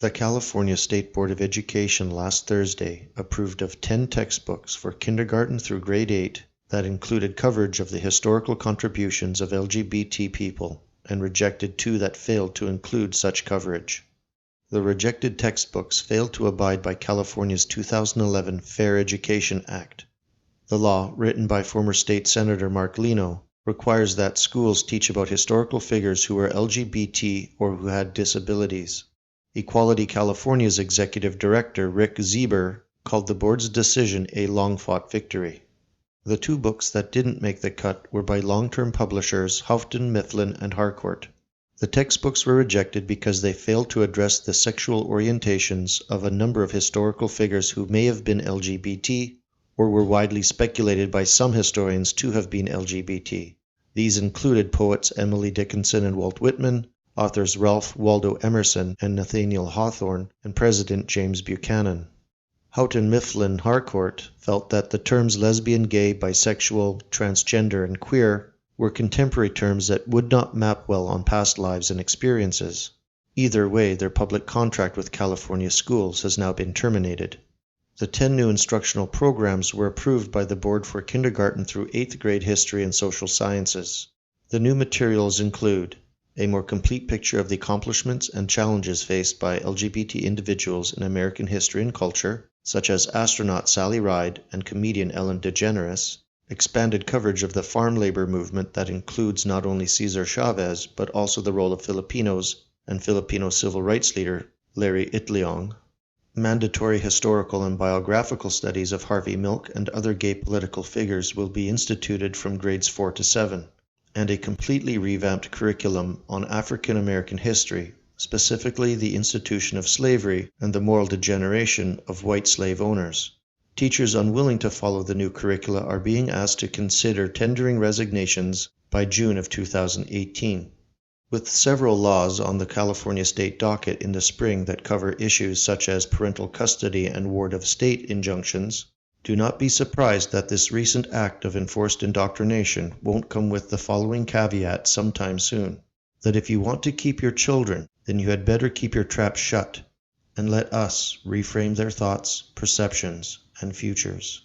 The California State Board of Education last Thursday approved of 10 textbooks for kindergarten through grade 8 that included coverage of the historical contributions of LGBT people and rejected 2 that failed to include such coverage. The rejected textbooks failed to abide by California's 2011 Fair Education Act. The law, written by former State Senator Mark Lino, requires that schools teach about historical figures who were LGBT or who had disabilities. Equality California's executive director, Rick Zieber, called the board's decision a long-fought victory. The 2 books that didn't make the cut were by long-term publishers Houghton, Mifflin, and Harcourt. The textbooks were rejected because they failed to address the sexual orientations of a number of historical figures who may have been LGBT or were widely speculated by some historians to have been LGBT. These included poets Emily Dickinson and Walt Whitman, authors Ralph Waldo Emerson and Nathaniel Hawthorne, and President James Buchanan. Houghton, Mifflin, Harcourt felt that the terms lesbian, gay, bisexual, transgender, and queer were contemporary terms that would not map well on past lives and experiences. Either way, their public contract with California schools has now been terminated. The 10 new instructional programs were approved by the board for kindergarten through 8th grade history and social sciences. The new materials include a more complete picture of the accomplishments and challenges faced by LGBT individuals in American history and culture, such as astronaut Sally Ride and comedian Ellen DeGeneres, expanded coverage of the farm labor movement that includes not only Cesar Chavez, but also the role of Filipinos and Filipino civil rights leader Larry Itliong, mandatory historical and biographical studies of Harvey Milk and other gay political figures will be instituted from grades 4 to 7, and a completely revamped curriculum on African American history, specifically the institution of slavery and the moral degeneration of white slave owners. Teachers unwilling to follow the new curricula are being asked to consider tendering resignations by June of 2018. With several laws on the California state docket in the spring that cover issues such as parental custody and ward of state injunctions, do not be surprised that this recent act of enforced indoctrination won't come with the following caveat sometime soon: that if you want to keep your children, then you had better keep your trap shut, and let us reframe their thoughts, perceptions, and futures.